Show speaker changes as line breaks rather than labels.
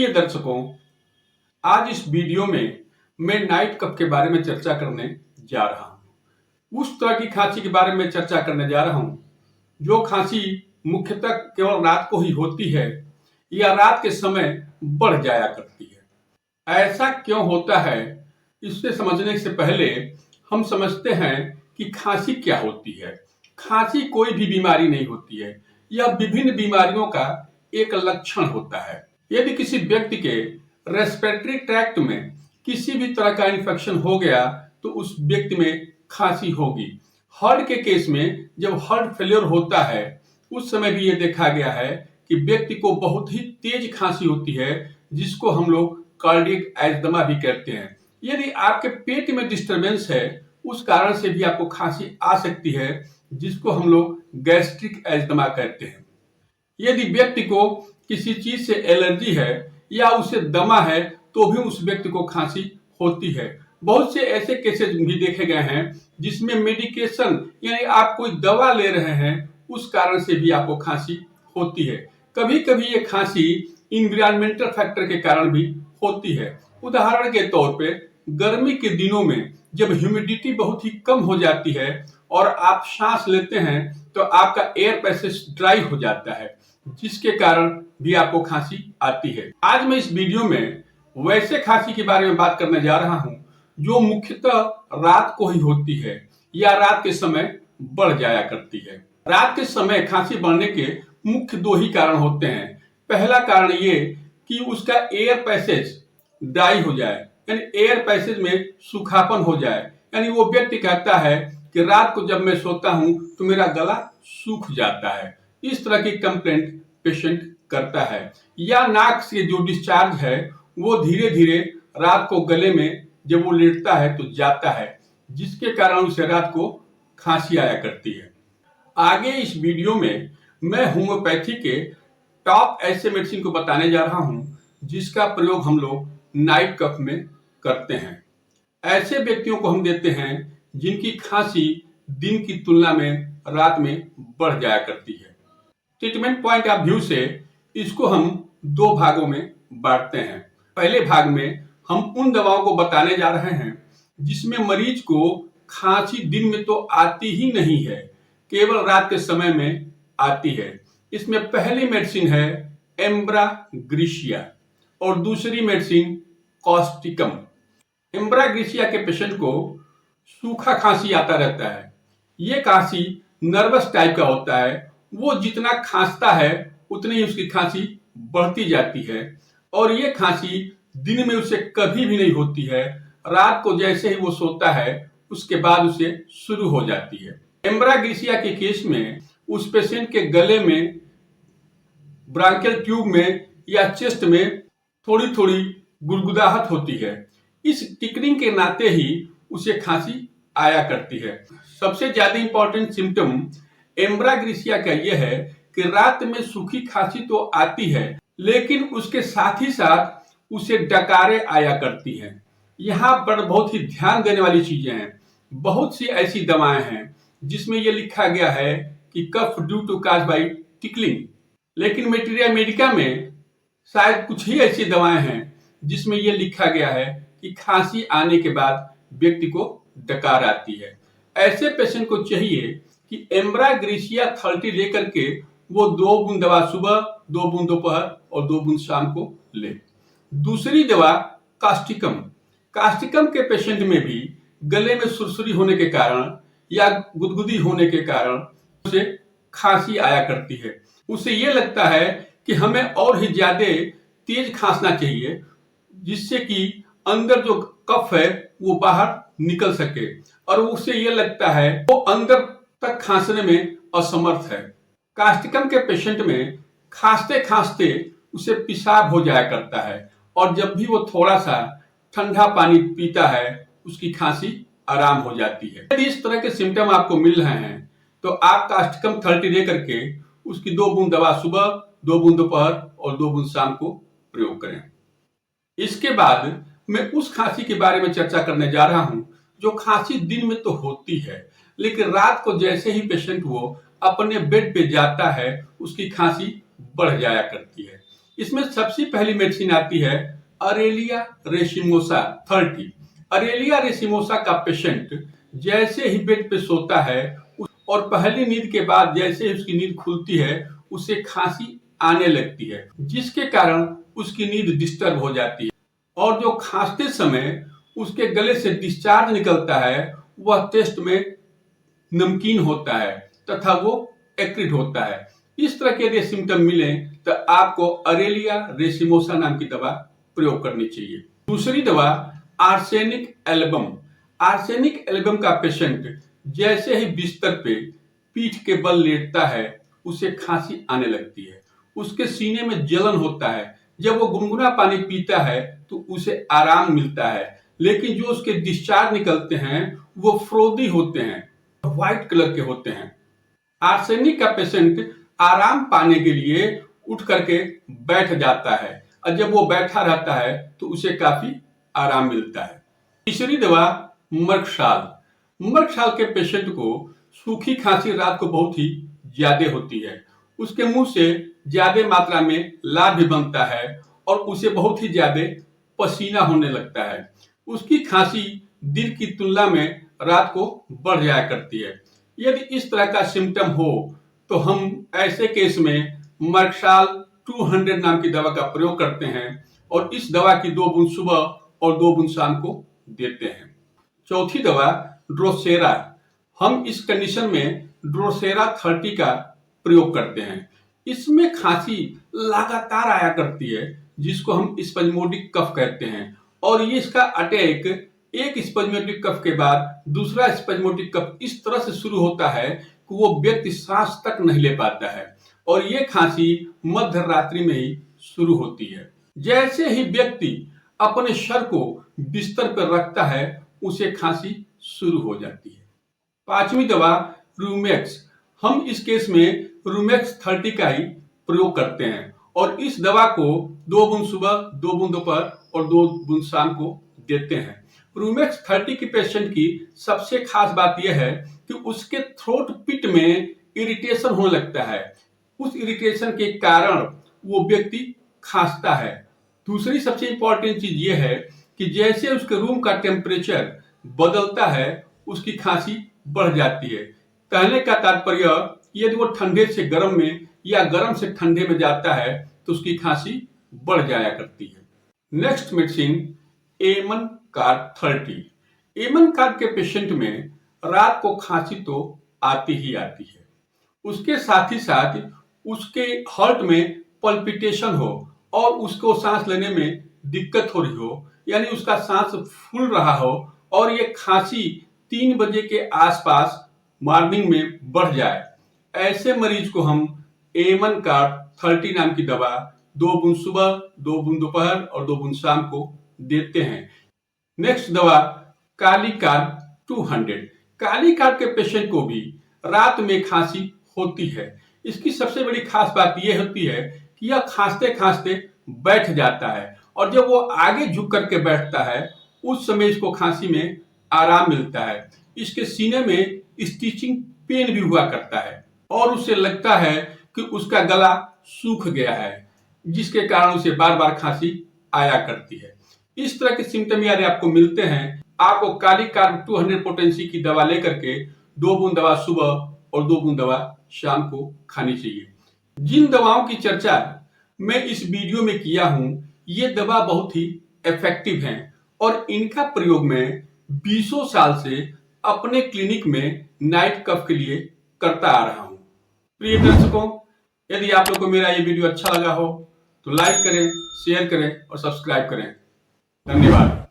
प्रिय दर्शकों, आज इस वीडियो में मैं नाइट कफ के बारे में चर्चा करने जा रहा हूं। उस तरह की खांसी के बारे में चर्चा करने जा रहा हूं जो खांसी मुख्यतः केवल रात को ही होती है या रात के समय बढ़ जाया करती है। ऐसा क्यों होता है, इसे समझने से पहले हम समझते हैं कि खांसी क्या होती है। खांसी कोई भी बीमारी नहीं होती है, यह विभिन्न बीमारियों का एक लक्षण होता है। यदि किसी व्यक्ति के रेस्पिरेटरी ट्रैक्ट में किसी भी तरह का इन्फेक्शन हो गया तो उस व्यक्ति में खांसी होगी। हार्ट के केस में जब हार्ट फेलियर होता है उस समय भी ये देखा गया है कि व्यक्ति को बहुत ही तेज खांसी होती है, जिसको हम लोग कार्डियक एज़मा भी कहते हैं। यदि आपके पेट में डिस्टरबेंस है उस कारण से भी आपको खांसी आ सकती है, जिसको हम लोग गैस्ट्रिक एज़मा कहते हैं। यदि व्यक्ति को किसी चीज से एलर्जी है या उसे दमा है तो भी उस व्यक्ति को खांसी होती है। बहुत से ऐसे केसेस भी देखे गए हैं जिसमें मेडिकेशन यानी आप कोई दवा ले रहे हैं उस कारण से भी आपको खांसी होती है। कभी कभी ये खांसी इन्वायरमेंटल फैक्टर के कारण भी होती है। उदाहरण के तौर पे गर्मी के दिनों में जब ह्यूमिडिटी बहुत ही कम हो जाती है और आप सांस लेते हैं तो आपका एयर पैसेज ड्राई हो जाता है, जिसके कारण भी आपको खांसी आती है। आज मैं इस वीडियो में वैसे खांसी के बारे में बात करने जा रहा हूं जो मुख्यतः रात को ही होती है या रात के समय बढ़ जाया करती है। रात के समय खांसी बढ़ने के मुख्य दो ही कारण होते हैं। पहला कारण ये कि उसका एयर पैसेज ड्राई हो जाए, यानी एयर पैसेज में सूखापन हो जाए। यानी वो व्यक्ति कहता है कि रात को जब मैं सोता हूं तो मेरा गला सूख जाता है। इस तरह की कंप्लेंट पेशेंट करता है। या नाक से जो डिस्चार्ज है वो धीरे धीरे रात को गले में जब वो लेटता है तो जाता है, जिसके कारण उसे रात को खांसी आया करती है। आगे इस वीडियो में मैं होम्योपैथी के टॉप ऐसे मेडिसिन को बताने जा रहा हूं जिसका प्रयोग हम लोग नाइट कफ में करते हैं। ऐसे व्यक्तियों को हम देते हैं जिनकी खांसी दिन की तुलना में रात में बढ़ जाया करती है। ट्रीटमेंट पॉइंट ऑफ व्यू से इसको हम दो भागों में बांटते हैं। पहले भाग में हम उन दवाओं को बताने जा रहे हैं जिसमें मरीज को खांसी दिन में तो आती ही नहीं है, केवल रात के समय में आती है। इसमें पहली मेडिसिन है एम्ब्राग्रेसिया और दूसरी मेडिसिन कॉस्टिकम। एम्ब्राग्रेसिया के पेशेंट को सूखा खांसी आता रहता है। ये खांसी नर्वस टाइप का होता है। वो जितना खांसता है उतनी ही उसकी खांसी बढ़ती जाती है और ये खांसी दिन में उसे कभी भी नहीं होती है। रात को जैसे ही वो सोता है उसके बाद उसे शुरू हो जाती है। एम्ब्राग्रेसिया के केस में उस पेशेंट के गले में, ब्रांकियल ट्यूब में या चेस्ट में थोड़ी थोड़ी गुदगुदाहट होती है। इस टिकरिंग के नाते ही उसे खांसी आया करती है। सबसे ज्यादा इंपॉर्टेंट सिम्टम एम्ब्राग्रेसिया का यह है कि रात में सूखी खांसी तो आती है, लेकिन उसके साथ ही साथ उसे डकारे आया करती हैं। यहाँ पर बहुत ही ध्यान देने वाली चीजें हैं। बहुत सी ऐसी दवाएं हैं जिसमें यह लिखा गया है कि cough due to cause by tickling, लेकिन मटेरिया मेडिका में शायद कुछ ही ऐसी दवाएं हैं जिसमें यह लिखा गया है कि खांसी आने के बाद व्यक्ति को डकार आती है। ऐसे पेशेंट को चाहिए कि एम्ब्राग्रेसिया 30 लेकर के वो 2 बूंद दवा सुबह, 2 बूंद दोपहर और 2 बूंद शाम को ले। दूसरी दवा कास्टिकम। कास्टिकम के पेशेंट में भी गले में सुरसुरी होने के कारण या गुदगुदी होने के कारण उसे खांसी आया करती है। उसे ये लगता है कि हमें और ही ज्यादा तेज खांसना चाहिए जिससे कि अंदर जो कफ है वो बाहर निकल सके, और उसे ये लगता है वो अंदर तक खांसने में असमर्थ है। कास्टिकम के पेशेंट में खांसते खांसते उसे पेशाब हो जाया करता है और जब भी वो थोड़ा सा ठंडा पानी पीता है उसकी खांसी आराम हो जाती है। यदि इस तरह के सिम्टम आपको मिल रहे हैं तो आप कास्टिकम 30 लेकर के उसकी 2 बूंद दवा सुबह, 2 बूंद दोपहर और 2 बूंद शाम को प्रयोग करें। इसके बाद मैं उस खांसी के बारे में चर्चा करने जा रहा हूं जो खांसी दिन में तो होती है, लेकिन रात को जैसे ही पेशेंट वो अपने बेड पे जाता है उसकी खांसी बढ़ जाया करती है। इसमें सबसे पहली मेडिसिन आती है अरेलिया रेशिमोसा 30। अरेलिया रेशिमोसा का पेशेंट जैसे ही बेड पे सोता है और पहली नींद के बाद जैसे ही उसकी नींद खुलती है उसे खांसी आने लगती है, जिसके कारण उसकी नींद डिस्टर्ब हो जाती है और जो खांसते समय उसके गले से डिस्चार्ज निकलता है वह टेस्ट में नमकीन होता है तथा वो एक्रिड होता है। इस तरह के यदि सिम्टम मिले तो आपको अरेलिया रेशिमोसा नाम की दवा प्रयोग करनी चाहिए। दूसरी दवा आर्सेनिक एल्बम। आर्सेनिक एल्बम का पेशेंट जैसे ही बिस्तर पे पीठ के बल लेटता है उसे खांसी आने लगती है, उसके सीने में जलन होता है। जब वो गुनगुना पानी पीता है तो उसे आराम मिलता है, लेकिन जो उसके डिस्चार्ज निकलते हैं वो फ्रोदी होते हैं, व्हाइट कलर के होते हैं। आर्सेनिक का पेशेंट आराम पाने के लिए उठ करके बैठ जाता है और जब वो बैठा रहता है तो उसे काफी आराम मिलता है। तीसरी दवा मर्कशाल। मर्कशाल के पेशेंट को सूखी खांसी रात को बहुत ही ज्यादा होती है, उसके मुंह से ज्यादा मात्रा में लार भी बनता है और उसे बहुत ही ज्यादा पसीना होने लगता है। उसकी खांसी दिन की तुलना में रात को बढ़ जाया करती है। यदि इस तरह का सिम्टम हो तो हम ऐसे केस में मर्कशाल 200 नाम की दवा का प्रयोग करते हैं और इस दवा की 2 बूंद सुबह और 2 बूंद शाम को देते हैं। चौथी दवा ड्रोसेरा। हम इस कंडीशन में ड्रोसेरा 30 का प्रयोग करते हैं। इसमें खांसी लगातार आया करती है जिसको हम स्पैज्मोडिक कफ कहते हैं और ये इसका अटैक एक स्पैज्मोडिक कफ के बाद दूसरा स्पैज्मोडिक कफ इस तरह से शुरू होता है कि वो व्यक्ति सांस तक नहीं ले पाता है और ये खांसी मध्य रात्रि में ही शुरू होती है। जैसे ही व्यक्ति अपने सर को बिस्तर पर रखता है उसे खांसी शुरू हो जाती है। पांचवी दवा रूमेक्स। हम इस केस में रूमेक्स 30 का ही प्रयोग करते हैं और इस दवा को 2 बूंद सुबह, 2 बूंद दोपहर और 2 बूंद शाम को देते हैं। रूमेक्स 30 के पेशेंट की सबसे खास बात यह है कि उसके थ्रोट पिट में इरिटेशन होने लगता है, उस इरिटेशन के कारण वो व्यक्ति खांसता है। दूसरी सबसे इंपॉर्टेंट चीज ये है कि जैसे उसके रूम का टेम्परेचर बदलता है उसकी खांसी बढ़ जाती है। कहने का तात्पर्य यदि वो ठंडे से गर्म में या गर्म से ठंडे में जाता है तो उसकी खांसी बढ़ जाया करती है। नेक्स्ट मेडिसिन एमन कार्ड 30। एमन कार्ड के पेशेंट में रात को खांसी तो आती ही आती है, उसके साथ ही साथ उसके हार्ट में पल्पिटेशन हो और उसको सांस लेने में दिक्कत हो रही हो, यानी उसका सांस फूल रहा हो और ये खांसी 3 बजे के आसपास मॉर्निंग में बढ़ जाए, ऐसे मरीज को हम एमन कार्ड 30 नाम की दवा 2 बूंद सुबह, 2 बूंद दोपहर और 2 बूंद शाम को देते हैं। नेक्स्ट दवा काली कार्ड 200। काली कार्ड के पेशेंट को भी रात में खांसी होती है। इसकी सबसे बड़ी खास बात यह होती है कि यह खांसते खांसते बैठ जाता है और जब वो आगे झुक करके बैठता है उस समय इसको खांसी में आराम मिलता है। इसके सीने में स्टिचिंग पेन भी हुआ करता है और उसे लगता है कि उसका गला सूख गया है, जिसके कारण उसे बार बार खांसी आया करती है। इस तरह के सिम्टम यदि आपको मिलते हैं, आपको काली कार्ब 200 पोटेंसी की दवा लेकर के 2 बूंद दवा सुबह और 2 बूंद दवा शाम को खानी चाहिए। जिन दवाओं की चर्चा मैं इस वीडियो में किया हूं, ये दवा बहुत ही इफेक्टिव हैं और इनका प्रयोग मैं 20 साल से अपने क्लिनिक में नाइट कफ के लिए करता आ रहा हूं। प्रिय दर्शकों, यदि आप लोगों को मेरा ये वीडियो अच्छा लगा हो तो लाइक करें, शेयर करें और सब्सक्राइब करें। धन्यवाद।